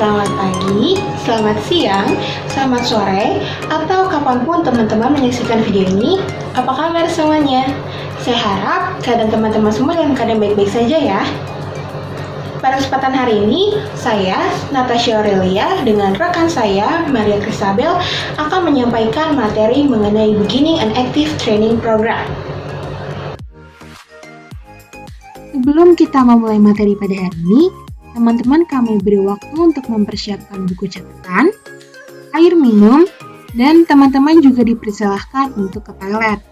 Selamat pagi, selamat siang, selamat sore, atau kapanpun teman-teman menyaksikan video ini. Apa kabar semuanya? Saya harap keadaan teman-teman semua dalam keadaan baik-baik saja ya. Pada kesempatan hari ini, saya, Natasha Aurelia, dengan rekan saya, Maria Cristabel, akan menyampaikan materi mengenai Beginning an Active Training Program. Sebelum kita memulai materi pada hari ini, teman-teman kami beri waktu untuk mempersiapkan buku catatan, air minum, dan teman-teman juga dipersilahkan untuk ke toilet.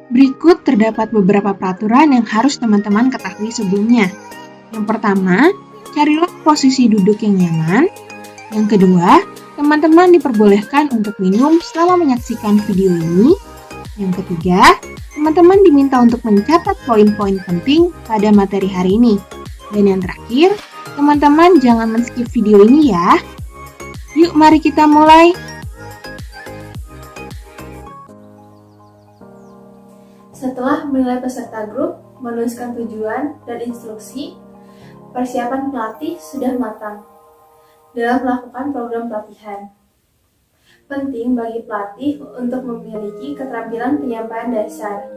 Berikut terdapat beberapa peraturan yang harus teman-teman ketahui sebelumnya. Yang pertama, carilah posisi duduk yang nyaman. Yang kedua, teman-teman diperbolehkan untuk minum selama menyaksikan video ini. Yang ketiga, teman-teman diminta untuk mencatat poin-poin penting pada materi hari ini. Dan yang terakhir, teman-teman jangan men-skip video ini ya. Yuk, mari kita mulai. Setelah menilai peserta grup, menuliskan tujuan dan instruksi, persiapan pelatih sudah matang dalam melakukan program pelatihan. Penting bagi pelatih untuk memiliki keterampilan penyampaian dasar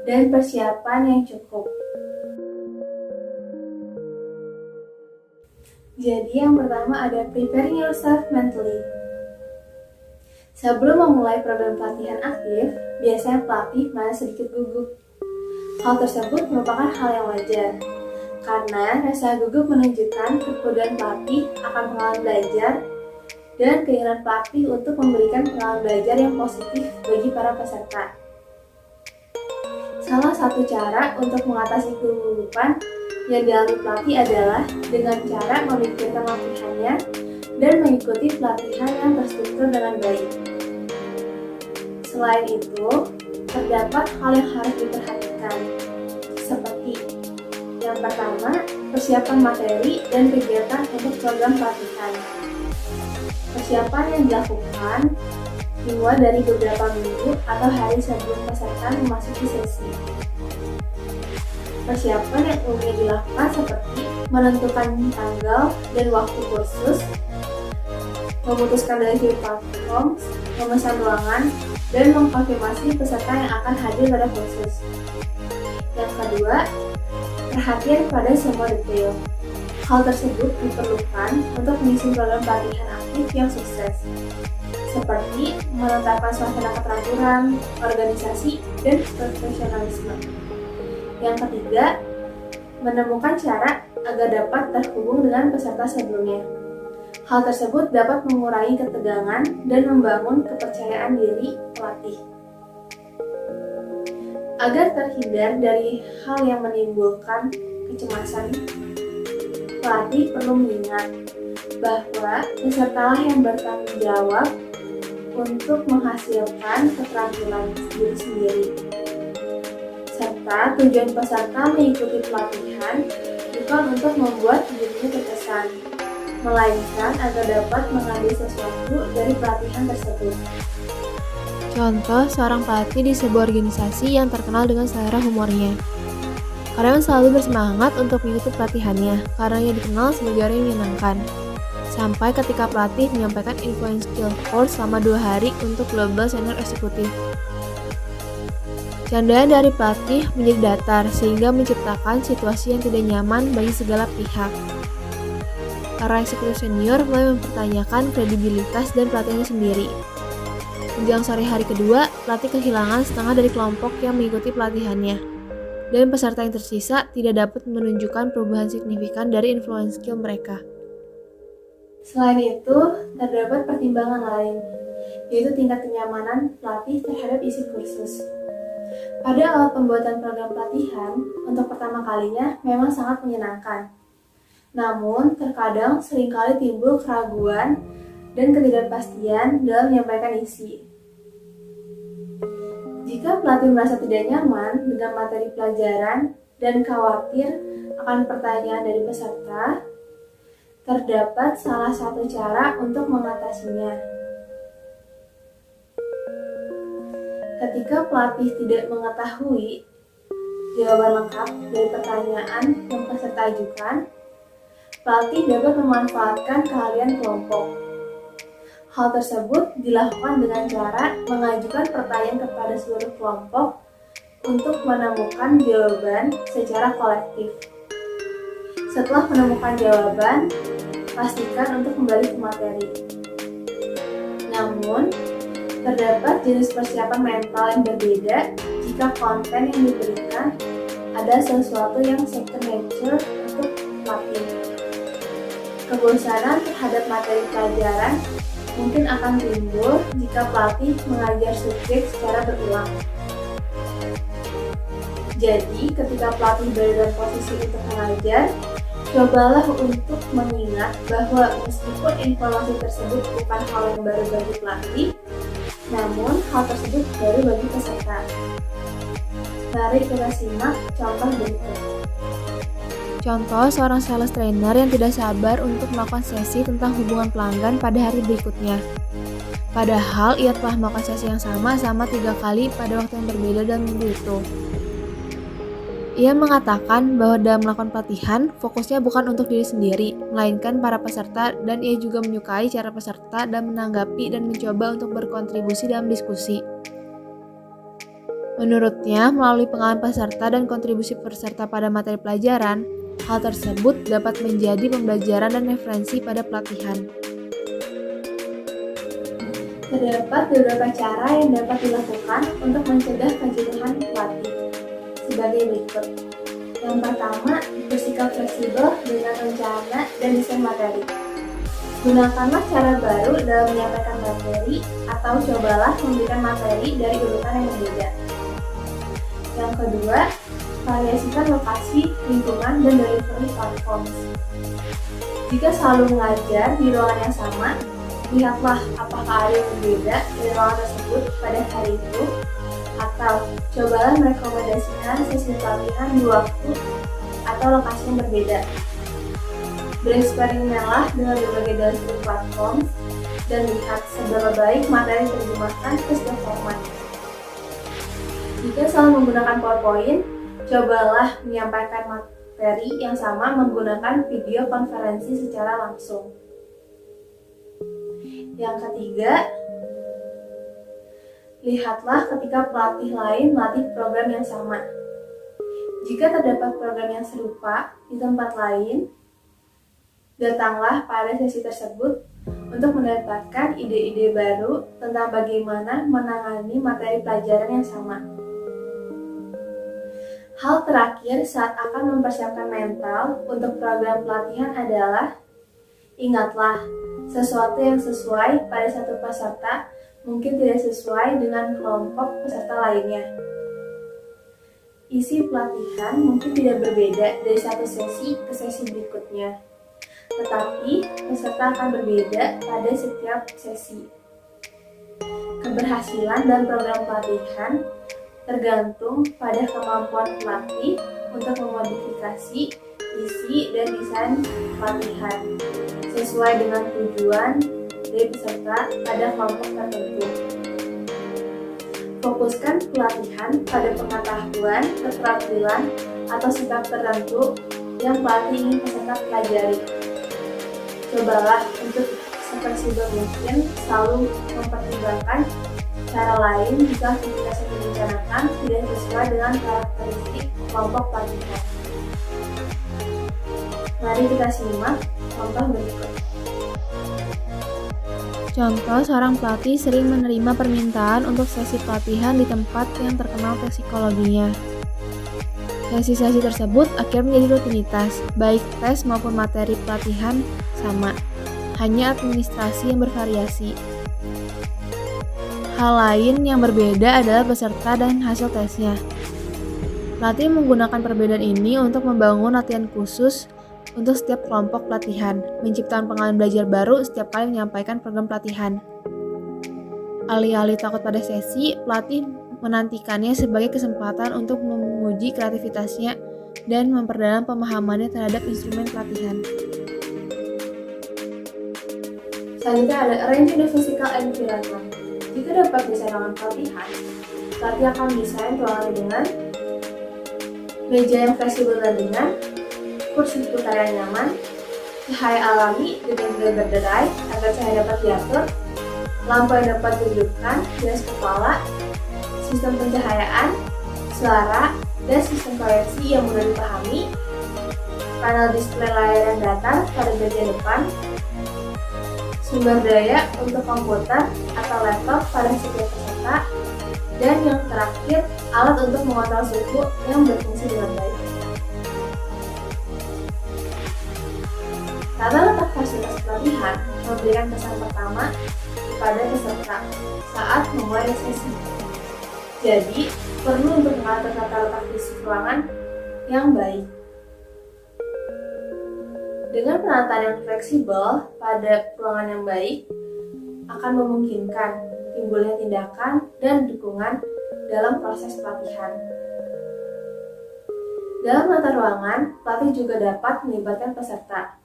dan persiapan yang cukup. Jadi yang pertama ada preparing yourself mentally. Sebelum memulai program pelatihan aktif, biasanya pelatih masih sedikit gugup. Hal tersebut merupakan hal yang wajar, karena rasa gugup menunjukkan kekuatan pelatih akan pengalaman belajar dan keinginan pelatih untuk memberikan pengalaman belajar yang positif bagi para peserta. Salah satu cara untuk mengatasi kegugupan yang dialami pelatih adalah dengan cara memikirkan latihannya dan mengikuti pelatihan yang terstruktur dengan baik. Selain itu, terdapat hal yang harus diperhatikan, seperti yang pertama, persiapan materi dan kegiatan untuk program pelatihan. Persiapan yang dilakukan dimulai dari beberapa minggu atau hari sebelum peserta memasuki sesi. Persiapan yang umumnya dilakukan seperti menentukan tanggal dan waktu kursus, memutuskan delivery platform, memesan ruangan, dan mengkonfirmasi peserta yang akan hadir pada kursus. Yang kedua, perhatian pada semua detail. Hal tersebut diperlukan untuk mengisi program pelatihan aktif yang sukses, seperti menetapkan suasana keteraturan, organisasi, dan profesionalisme. Yang ketiga, menemukan cara agar dapat terhubung dengan peserta sebelumnya. Hal tersebut dapat mengurangi ketegangan dan membangun kepercayaan diri pelatih. Agar terhindar dari hal yang menimbulkan kecemasan, pelatih perlu mengingat bahwa pesertalah yang bertanggung jawab untuk menghasilkan keterampilan diri sendiri. Serta tujuan peserta mengikuti pelatihan bukan untuk membuat dirinya terkesan, melainkan agar dapat mengambil sesuatu dari pelatihan tersebut. Contoh, seorang pelatih di sebuah organisasi yang terkenal dengan selera humornya. Karyawan selalu bersemangat untuk mengikuti pelatihannya karena ia dikenal sebagai orang yang menyenangkan. Sampai ketika pelatih menyampaikan influence skill course selama 2 hari untuk global senior eksekutif. Candaan dari pelatih menjadi datar sehingga menciptakan situasi yang tidak nyaman bagi segala pihak. Para eksekutif senior mulai mempertanyakan kredibilitas dan pelatihannya sendiri. Menjelang sore hari kedua, pelatih kehilangan setengah dari kelompok yang mengikuti pelatihannya. Dan peserta yang tersisa tidak dapat menunjukkan perubahan signifikan dari influence skill mereka. Selain itu, terdapat pertimbangan lain, yaitu tingkat kenyamanan pelatih terhadap isi kursus. Pada awal pembuatan program pelatihan, untuk pertama kalinya memang sangat menyenangkan. Namun, terkadang seringkali timbul keraguan dan ketidakpastian dalam menyampaikan isi. Jika pelatih merasa tidak nyaman dengan materi pelajaran dan khawatir akan pertanyaan dari peserta, terdapat salah satu cara untuk mengatasinya. Ketika pelatih tidak mengetahui jawaban lengkap dari pertanyaan yang peserta ajukan, pelatih dapat memanfaatkan keahlian kelompok. Hal tersebut dilakukan dengan cara mengajukan pertanyaan kepada seluruh kelompok untuk menemukan jawaban secara kolektif. Setelah menemukan jawaban, pastikan untuk kembali ke materi. Namun, terdapat jenis persiapan mental yang berbeda jika konten yang diberikan ada sesuatu yang second nature untuk pelatih. Kebosanan terhadap materi pelajaran mungkin akan timbul jika pelatih mengajar subjek secara berulang. Jadi, ketika pelatih berada dalam posisi untuk mengajar, cobalah untuk mengingat bahwa meskipun informasi tersebut bukan hal yang baru bagi pelatih, namun hal tersebut baru bagi peserta. Mari kita simak contoh berikut. Contoh seorang sales trainer yang tidak sabar untuk melakukan sesi tentang hubungan pelanggan pada hari berikutnya. Padahal ia telah melakukan sesi yang sama 3 kali pada waktu yang berbeda dalam minggu itu. Ia mengatakan bahwa dalam melakukan pelatihan, fokusnya bukan untuk diri sendiri, melainkan para peserta, dan ia juga menyukai cara peserta dan menanggapi dan mencoba untuk berkontribusi dalam diskusi. Menurutnya, melalui pengalaman peserta dan kontribusi peserta pada materi pelajaran, hal tersebut dapat menjadi pembelajaran dan referensi pada pelatihan. Terdapat beberapa cara yang dapat dilakukan untuk mencegah kejenuhan pelatih. Sebagai berikut. Yang pertama, bersikap fleksibel dengan rencana dan desain materi. Gunakanlah cara baru dalam menyampaikan materi atau cobalah memberikan materi dari urutan yang berbeda. Yang kedua, variasikan lokasi, lingkungan, dan delivery platform. Jika selalu mengajar di ruangan yang sama, lihatlah apakah ada yang berbeda dari ruangan tersebut pada hari itu, atau cobalah merekomendasikan sesi pelatihan di waktu atau lokasi yang berbeda. Bereksperimenlah dengan berbagai delivery platform dan lihat seberapa baik materi terjemahkan ke setiap format. Jika selalu menggunakan PowerPoint, cobalah menyampaikan materi yang sama menggunakan video konferensi secara langsung. Yang ketiga, lihatlah ketika pelatih lain melatih program yang sama. Jika terdapat program yang serupa di tempat lain, datanglah pada sesi tersebut untuk mendapatkan ide-ide baru tentang bagaimana menangani materi pelajaran yang sama. Hal terakhir saat akan mempersiapkan mental untuk program pelatihan adalah, ingatlah, sesuatu yang sesuai pada satu peserta mungkin tidak sesuai dengan kelompok peserta lainnya. Isi pelatihan mungkin tidak berbeda dari satu sesi ke sesi berikutnya, tetapi peserta akan berbeda pada setiap sesi. Keberhasilan dalam program pelatihan tergantung pada kemampuan pelatih untuk memodifikasi isi dan desain pelatihan sesuai dengan tujuan dari peserta pada kelompok tertentu. Fokuskan pelatihan pada pengetahuan, keterampilan, atau sikap tertentu yang pelatih ingin peserta pelajari. Cobalah untuk sefleksibel mungkin selalu mempertimbangkan cara lain jika aktivitas yang direncanakan tidak sesuai dengan karakteristik kelompok pelatihan. Mari kita simak contoh berikut. Contoh, seorang pelatih sering menerima permintaan untuk sesi pelatihan di tempat yang terkenal tes psikologinya. Sesi-sesi tersebut akhirnya menjadi rutinitas, baik tes maupun materi pelatihan sama, hanya administrasi yang bervariasi. Hal lain yang berbeda adalah peserta dan hasil tesnya. Pelatih menggunakan perbedaan ini untuk membangun latihan khusus untuk setiap kelompok pelatihan, menciptakan pengalaman belajar baru setiap kali menyampaikan program pelatihan. Alih-alih takut pada sesi, pelatih menantikannya sebagai kesempatan untuk menguji kreativitasnya dan memperdalam pemahamannya terhadap instrumen pelatihan. Selanjutnya ada arranging the physical environment. Jika dapat desain ruangan pelatihan, pelatih akan desain ruangan dengan meja yang fleksibel dan ringan, kursi putar yang nyaman, cahaya alami dengan gaya berderai agar cahaya dapat diatur, lampu yang dapat dihidupkan, jas kepala, sistem pencahayaan, suara, dan sistem proyeksi yang mudah dipahami, panel display layar yang datar pada bagian depan, sumber daya untuk komputer atau laptop pada setiap peserta, dan yang terakhir, alat untuk mengontrol suhu yang berfungsi dengan baik. Tata letak fasilitas pelatihan memberikan kesan pertama kepada peserta saat memulai sesi. Jadi, perlu untuk mengatur tata letak fisik ruangan yang baik. Dengan penataan yang fleksibel pada ruangan yang baik, akan memungkinkan timbulnya tindakan dan dukungan dalam proses pelatihan. Dalam menata ruangan, pelatih juga dapat melibatkan peserta.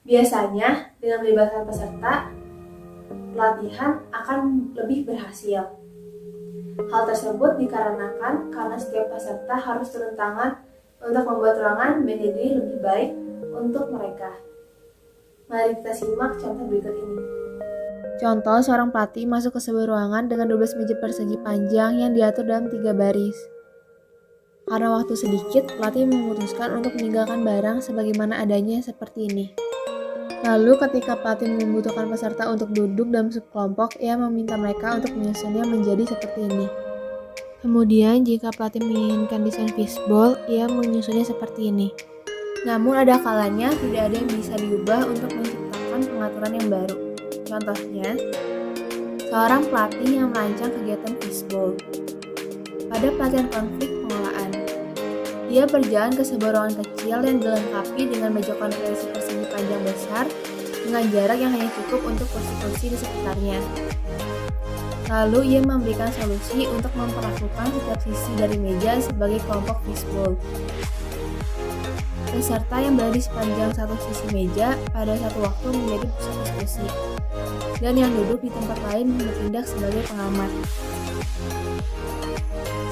Biasanya, dengan melibatkan peserta, pelatihan akan lebih berhasil. Hal tersebut dikarenakan karena setiap peserta harus turun tangan untuk membuat ruangan menjadi lebih baik untuk mereka. Mari kita simak contoh berikut ini. Contoh, seorang pelatih masuk ke sebuah ruangan dengan 12 meja persegi panjang yang diatur dalam 3 baris. Karena waktu sedikit, pelatih memutuskan untuk meninggalkan barang sebagaimana adanya seperti ini. Lalu ketika pelatih membutuhkan peserta untuk duduk dalam subkelompok, ia meminta mereka untuk menyusunnya menjadi seperti ini. Kemudian jika pelatih menginginkan desain fishbowl, ia menyusunnya seperti ini. Namun ada kalanya tidak ada yang bisa diubah untuk menciptakan pengaturan yang baru. Contohnya, seorang pelatih yang merancang kegiatan fishbowl. Pada pelatihan konflik pengelolaan, dia berjalan ke sebuah ruangan kecil yang dilengkapi dengan meja konferensi persegi panjang besar dengan jarak yang hanya cukup untuk kursi-kursi di sekitarnya. Lalu ia memberikan solusi untuk memperlakukan setiap sisi dari meja sebagai kelompok fishbowl. Peserta yang berada di sepanjang satu sisi meja pada satu waktu menjadi pusat diskusi, dan yang duduk di tempat lain bertindak sebagai pengamat.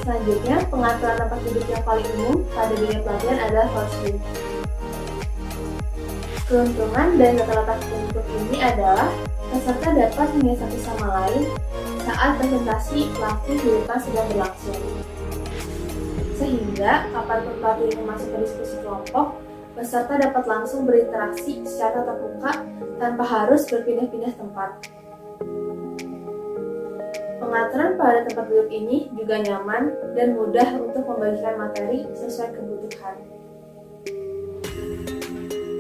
Selanjutnya, pengaturan tempat duduk yang paling umum pada dunia pelatihan adalah horseshoe. Keuntungan dan tata letak bentuk ini adalah peserta dapat melihat satu sama lain saat presentasi pelatih di depan sedang berlangsung. Sehingga, kapanpun pelatih ingin masuk ke diskusi kelompok, peserta dapat langsung berinteraksi secara terbuka tanpa harus berpindah-pindah tempat. Pengaturan pada tempat duduk ini juga nyaman dan mudah untuk membagikan materi sesuai kebutuhan.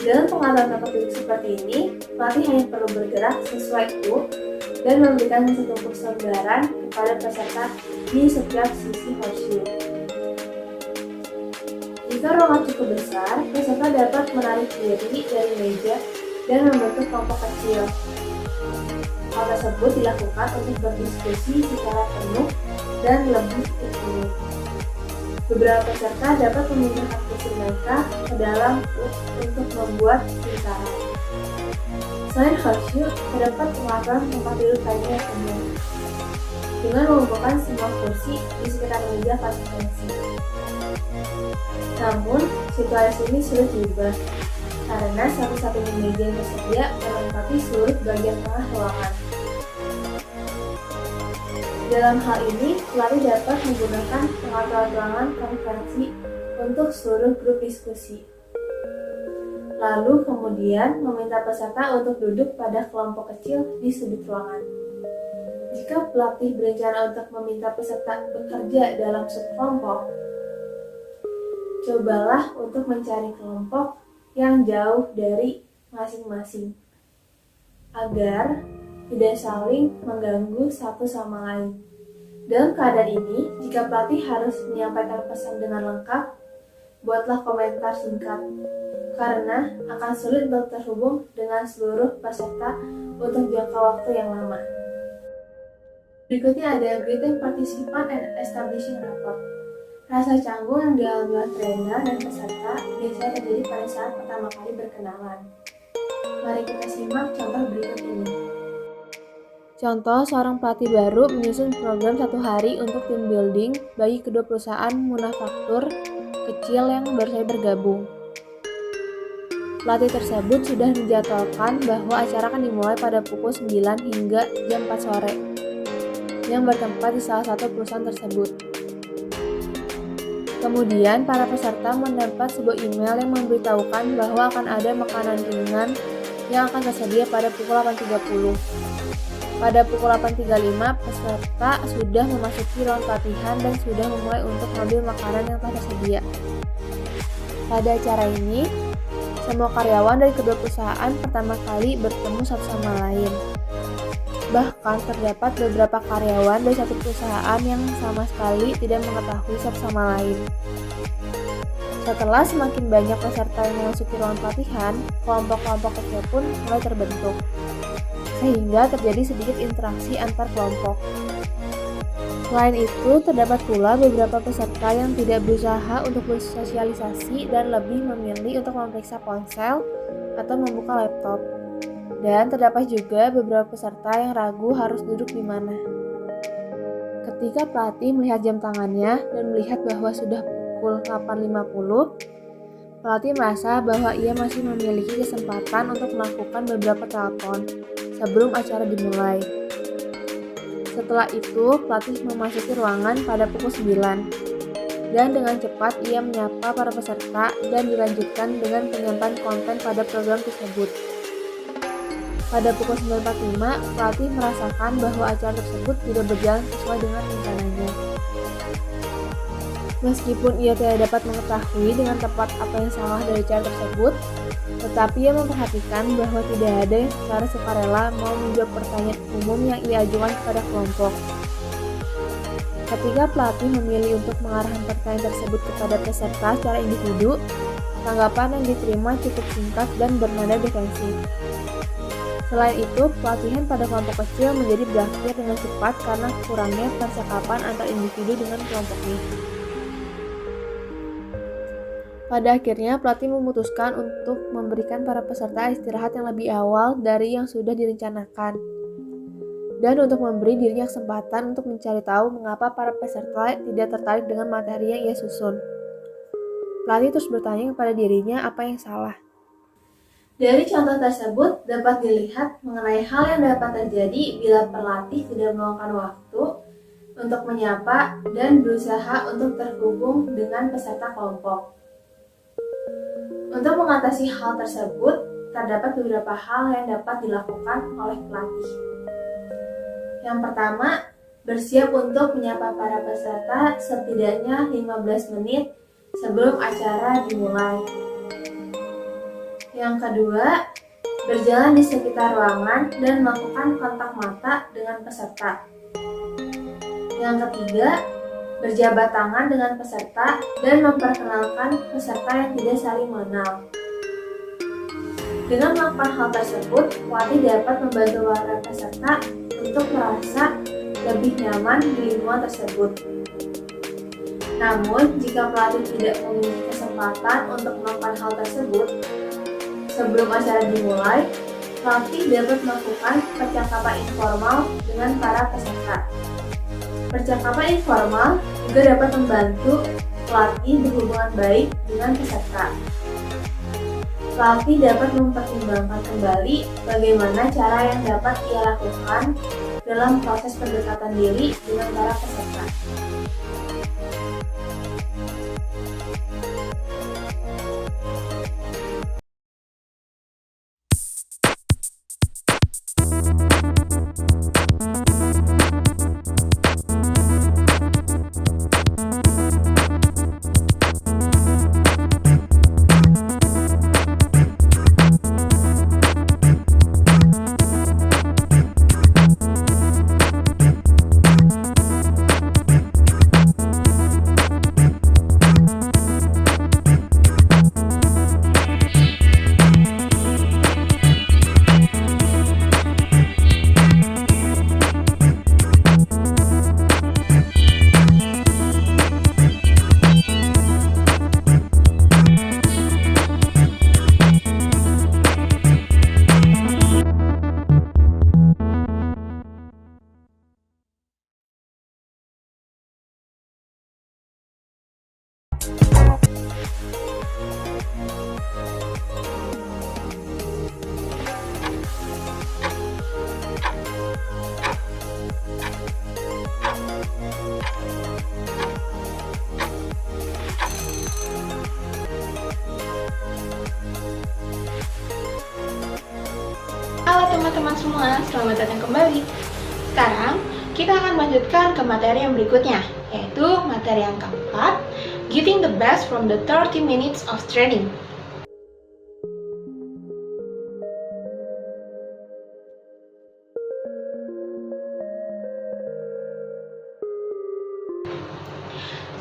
Dalam pengaturan tempat duduk seperti ini, pelatih hanya perlu bergerak sesuai itu dan memberikan setumpuk lembaran kepada peserta di setiap sisi horseshoe. Jika ruangan cukup besar, peserta dapat menarik diri dari meja dan membentuk kelompok kecil. Hal tersebut dilakukan untuk berdiskusi secara penuh dan lebih intimate. Beberapa peserta dapat memindahkan kursi mereka ke dalam untuk membuat lingkaran. Selain horseshoe, terdapat pengaturan tempat duduk lainnya yang umum dengan mengumpulkan semua kursi di sekitar meja konferensi. Namun, situasi ini sulit diubah karena satu-satunya meja yang tersedia melengkapi seluruh bagian tengah ruangan. Dalam hal ini, pelatih dapat menggunakan pengaturan ruangan konferensi untuk seluruh grup diskusi. Lalu kemudian meminta peserta untuk duduk pada kelompok kecil di sudut ruangan. Jika pelatih berencana untuk meminta peserta bekerja dalam subkelompok, cobalah untuk mencari kelompok yang jauh dari masing-masing, agar tidak saling mengganggu satu sama lain. Dalam keadaan ini, jika pelatih harus menyampaikan pesan dengan lengkap, buatlah komentar singkat, karena akan sulit untuk terhubung dengan seluruh peserta untuk jangka waktu yang lama. Berikutnya ada greeting participant and establishing rapport. Rasa canggung yang dialami oleh trainer dan peserta biasanya terjadi pada saat pertama kali berkenalan. Mari kita simak contoh berikut ini. Contoh, seorang pelatih baru menyusun program 1 hari untuk team building bagi kedua perusahaan manufaktur kecil yang baru saja bergabung. Pelatih tersebut sudah menjadwalkan bahwa acara akan dimulai pada pukul 9 hingga jam 4 sore, yang bertempat di salah satu perusahaan tersebut. Kemudian, para peserta mendapat sebuah email yang memberitahukan bahwa akan ada makanan ringan yang akan tersedia pada pukul 8.30. Pada pukul 8.35, peserta sudah memasuki ruang pelatihan dan sudah memulai untuk mengambil makanan yang telah tersedia. Pada acara ini, semua karyawan dari kedua perusahaan pertama kali bertemu satu sama lain. Bahkan terdapat beberapa karyawan dari satu perusahaan yang sama sekali tidak mengetahui satu sama lain. Setelah semakin banyak peserta yang memasuki ruang pelatihan, kelompok-kelompok kecil pun mulai terbentuk, sehingga terjadi sedikit interaksi antar kelompok. Selain itu, terdapat pula beberapa peserta yang tidak berusaha untuk bersosialisasi dan lebih memilih untuk memeriksa ponsel atau membuka laptop. Dan terdapat juga beberapa peserta yang ragu harus duduk di mana. Ketika pelatih melihat jam tangannya dan melihat bahwa sudah pukul 8.50, pelatih merasa bahwa ia masih memiliki kesempatan untuk melakukan beberapa telepon sebelum acara dimulai. Setelah itu, pelatih memasuki ruangan pada pukul 9, dan dengan cepat ia menyapa para peserta dan dilanjutkan dengan penyampaian konten pada program tersebut. Pada pukul 9.45, pelatih merasakan bahwa acara tersebut tidak berjalan sesuai dengan rencananya. Meskipun ia tidak dapat mengetahui dengan tepat apa yang salah dari acara tersebut, tetapi ia memperhatikan bahwa tidak ada yang secara sukarela mau menjawab pertanyaan umum yang ia ajukan kepada kelompok. Ketika pelatih memilih untuk mengarahkan pertanyaan tersebut kepada peserta secara individu, tanggapan yang diterima cukup singkat dan bernada defensif. Selain itu, pelatihan pada kelompok kecil menjadi berakhir dengan cepat karena kurangnya percakapan antar individu dengan kelompoknya. Pada akhirnya, pelatih memutuskan untuk memberikan para peserta istirahat yang lebih awal dari yang sudah direncanakan, dan untuk memberi dirinya kesempatan untuk mencari tahu mengapa para peserta tidak tertarik dengan materi yang ia susun. Pelatih terus bertanya kepada dirinya apa yang salah. Dari contoh tersebut dapat dilihat mengenai hal yang dapat terjadi bila pelatih tidak meluangkan waktu untuk menyapa dan berusaha untuk terhubung dengan peserta kelompok. Untuk mengatasi hal tersebut, terdapat beberapa hal yang dapat dilakukan oleh pelatih. Yang pertama, bersiap untuk menyapa para peserta setidaknya 15 menit sebelum acara dimulai. Yang kedua, berjalan di sekitar ruangan dan melakukan kontak mata dengan peserta. Yang ketiga, berjabat tangan dengan peserta dan memperkenalkan peserta yang tidak saling mengenal. Dengan melakukan hal tersebut, pelatih dapat membantu para peserta untuk merasa lebih nyaman di lingkungan tersebut. Namun, jika pelatih tidak memiliki kesempatan untuk melakukan hal tersebut, sebelum acara dimulai, pelatih dapat melakukan percakapan informal dengan para peserta. Percakapan informal juga dapat membantu pelatih berhubungan baik dengan peserta. Pelatih dapat mempertimbangkan kembali bagaimana cara yang dapat ia lakukan dalam proses pendekatan diri dengan para peserta. teman-teman semua, selamat datang kembali. Sekarang kita akan melanjutkan ke materi yang berikutnya, yaitu materi yang keempat, Getting the best from the 30 minutes of training.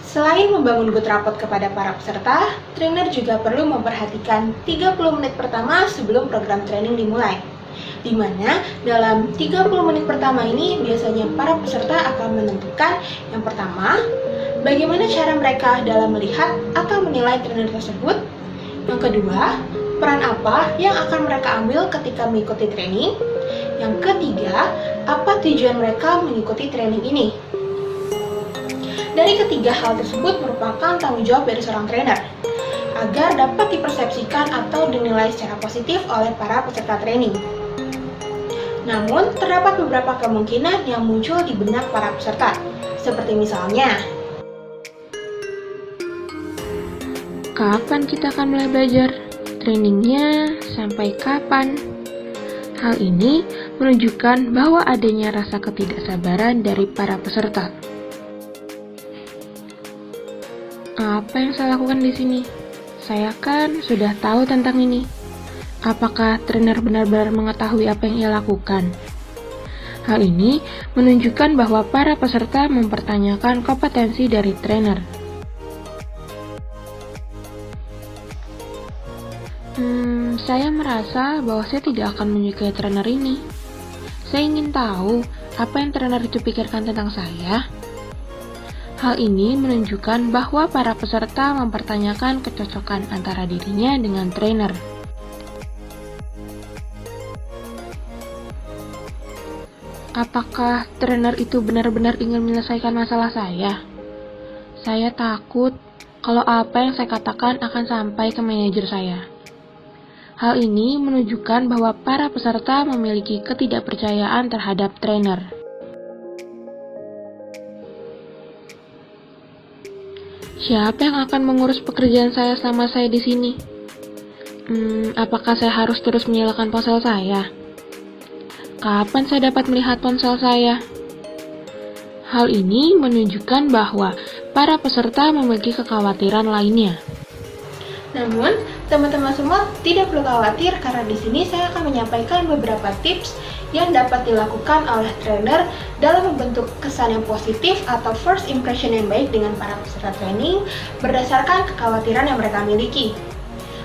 Selain membangun good rapport kepada para peserta, trainer juga perlu memperhatikan 30 menit pertama sebelum program training dimulai. Di mana dalam 30 menit pertama ini biasanya para peserta akan menentukan yang pertama, bagaimana cara mereka dalam melihat atau menilai trainer tersebut. Yang kedua, peran apa yang akan mereka ambil ketika mengikuti training. Yang ketiga, apa tujuan mereka mengikuti training ini. Dari ketiga hal tersebut merupakan tanggung jawab dari seorang trainer agar dapat dipersepsikan atau dinilai secara positif oleh para peserta training. Namun, terdapat beberapa kemungkinan yang muncul di benak para peserta, seperti misalnya, kapan kita akan mulai belajar? Trainingnya sampai kapan? Hal ini menunjukkan bahwa adanya rasa ketidaksabaran dari para peserta. Apa yang saya lakukan di sini? Saya kan sudah tahu tentang ini. Apakah trainer benar-benar mengetahui apa yang ia lakukan? Hal ini menunjukkan bahwa para peserta mempertanyakan kompetensi dari trainer. Saya merasa bahwa saya tidak akan menyukai trainer ini. Saya ingin tahu apa yang trainer itu pikirkan tentang saya. Hal ini menunjukkan bahwa para peserta mempertanyakan kecocokan antara dirinya dengan trainer. Apakah trainer itu benar-benar ingin menyelesaikan masalah saya? Saya takut kalau apa yang saya katakan akan sampai ke manajer saya. Hal ini menunjukkan bahwa para peserta memiliki ketidakpercayaan terhadap trainer. Siapa yang akan mengurus pekerjaan saya selama saya di sini? Apakah saya harus terus menyalakan ponsel saya? Kapan saya dapat melihat ponsel saya? Hal ini menunjukkan bahwa para peserta memiliki kekhawatiran lainnya. namun teman-teman semua tidak perlu khawatir karena di sini saya akan menyampaikan beberapa tips yang dapat dilakukan oleh trainer dalam membentuk kesan yang positif atau first impression yang baik dengan para peserta training berdasarkan kekhawatiran yang mereka miliki.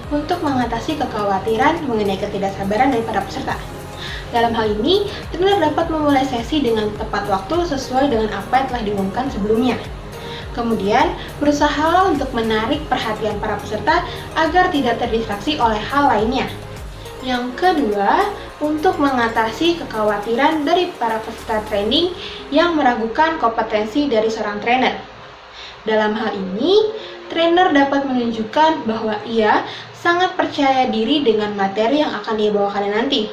Untuk mengatasi kekhawatiran mengenai ketidaksabaran dari para peserta. Dalam hal ini, trainer dapat memulai sesi dengan tepat waktu sesuai dengan apa yang telah diumumkan sebelumnya. Kemudian, berusaha untuk menarik perhatian para peserta agar tidak terdistraksi oleh hal lainnya. Yang kedua, untuk mengatasi kekhawatiran dari para peserta training yang meragukan kompetensi dari seorang trainer. Dalam hal ini, trainer dapat menunjukkan bahwa ia sangat percaya diri dengan materi yang akan ia bawakan nanti.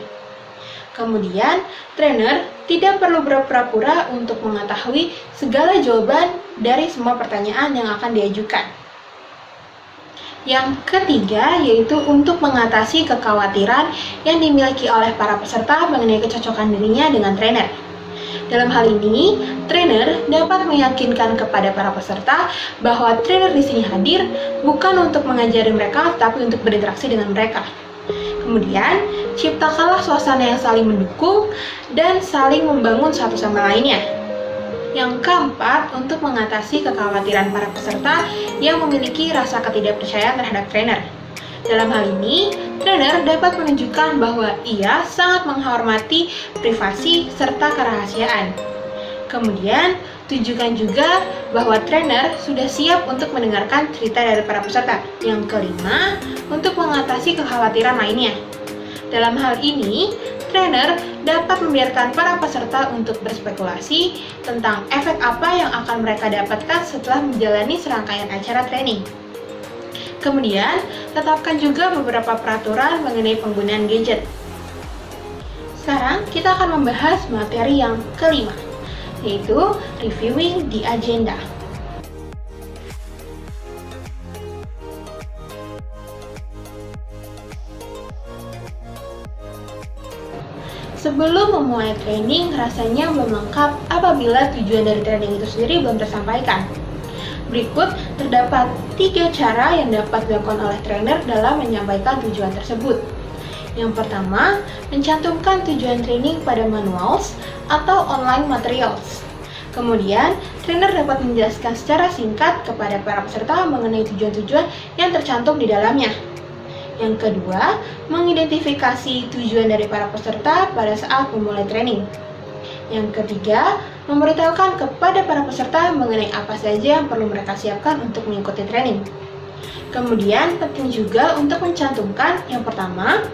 Kemudian, trainer tidak perlu berpura-pura untuk mengetahui segala jawaban dari semua pertanyaan yang akan diajukan. Yang ketiga, yaitu untuk mengatasi kekhawatiran yang dimiliki oleh para peserta mengenai kecocokan dirinya dengan trainer. Dalam hal ini, trainer dapat meyakinkan kepada para peserta bahwa trainer di sini hadir bukan untuk mengajari mereka, tapi untuk berinteraksi dengan mereka. Kemudian, ciptakanlah suasana yang saling mendukung dan saling membangun satu sama lainnya. Yang keempat, untuk mengatasi kekhawatiran para peserta yang memiliki rasa ketidakpercayaan terhadap trainer. Dalam hal ini, trainer dapat menunjukkan bahwa ia sangat menghormati privasi serta kerahasiaan. Kemudian, tunjukkan juga bahwa trainer sudah siap untuk mendengarkan cerita dari para peserta. Yang kelima, untuk mengatasi kekhawatiran lainnya. Dalam hal ini, trainer dapat membiarkan para peserta untuk berspekulasi tentang efek apa yang akan mereka dapatkan setelah menjalani serangkaian acara training. Kemudian, tetapkan juga beberapa peraturan mengenai penggunaan gadget. Sekarang, kita akan membahas materi yang kelima, yaitu reviewing the agenda. Sebelum memulai training, rasanya belum lengkap apabila tujuan dari training itu sendiri belum tersampaikan. Berikut terdapat 3 cara yang dapat dilakukan oleh trainer dalam menyampaikan tujuan tersebut. Yang pertama, mencantumkan tujuan training pada manuals atau online materials. Kemudian, trainer dapat menjelaskan secara singkat kepada para peserta mengenai tujuan-tujuan yang tercantum di dalamnya. Yang kedua, mengidentifikasi tujuan dari para peserta pada saat memulai training. Yang ketiga, memberitahukan kepada para peserta mengenai apa saja yang perlu mereka siapkan untuk mengikuti training. Kemudian, penting juga untuk mencantumkan yang pertama,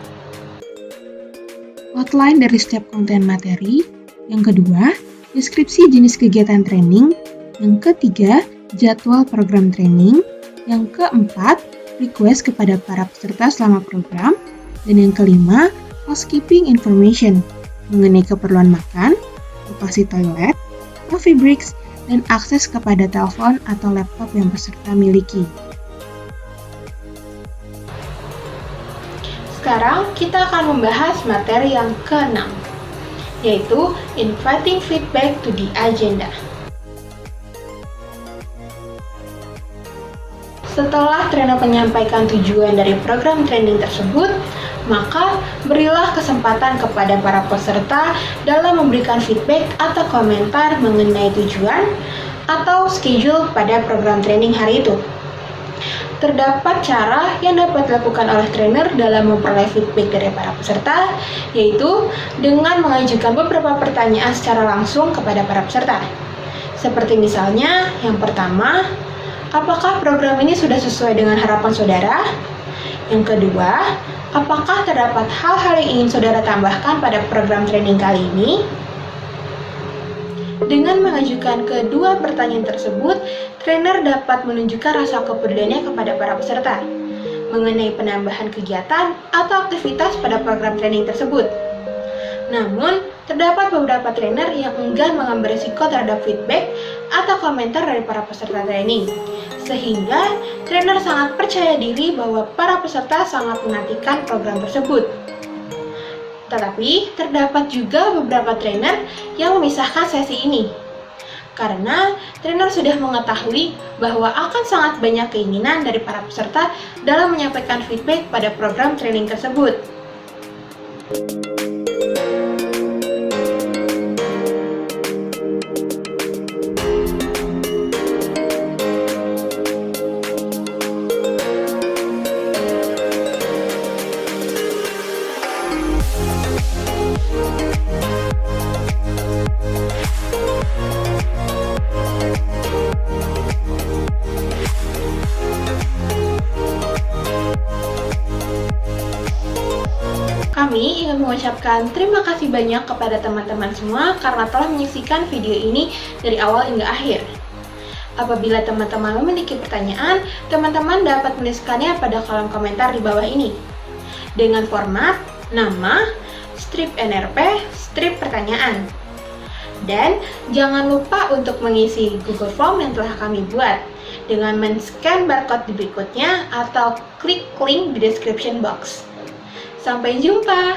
outline dari setiap konten materi. Yang kedua, deskripsi jenis kegiatan training. Yang ketiga, jadwal program training. Yang keempat, request kepada para peserta selama program. Dan yang kelima, housekeeping information mengenai keperluan makan, lokasi toilet, coffee breaks, dan akses kepada telepon atau laptop yang peserta miliki. Sekarang kita akan membahas materi yang ke-6, yaitu inviting feedback to the agenda. Setelah trainer menyampaikan tujuan dari program training tersebut, maka berilah kesempatan kepada para peserta dalam memberikan feedback atau komentar mengenai tujuan atau schedule pada program training hari itu. Terdapat cara yang dapat dilakukan oleh trainer dalam memperoleh feedback dari para peserta, yaitu dengan mengajukan beberapa pertanyaan secara langsung kepada para peserta. Seperti misalnya, yang pertama, apakah program ini sudah sesuai dengan harapan saudara? Yang kedua, apakah terdapat hal-hal yang ingin saudara tambahkan pada program training kali ini? Dengan mengajukan kedua pertanyaan tersebut, trainer dapat menunjukkan rasa kepeduliannya kepada para peserta mengenai penambahan kegiatan atau aktivitas pada program training tersebut. Namun, terdapat beberapa trainer yang enggan mengambil risiko terhadap feedback atau komentar dari para peserta training, sehingga trainer sangat percaya diri bahwa para peserta sangat menantikan program tersebut. Tetapi, terdapat juga beberapa trainer yang memisahkan sesi ini, karena trainer sudah mengetahui bahwa akan sangat banyak keinginan dari para peserta dalam menyampaikan feedback pada program training tersebut. Kami ingin mengucapkan terima kasih banyak kepada teman-teman semua karena telah menyaksikan video ini dari awal hingga akhir. Apabila teman-teman memiliki pertanyaan, teman-teman dapat menuliskannya pada kolom komentar di bawah ini dengan format nama, strip NRP, strip pertanyaan. Dan jangan lupa untuk mengisi Google Form yang telah kami buat dengan men-scan barcode di berikutnya atau klik link di description box. Sampai jumpa!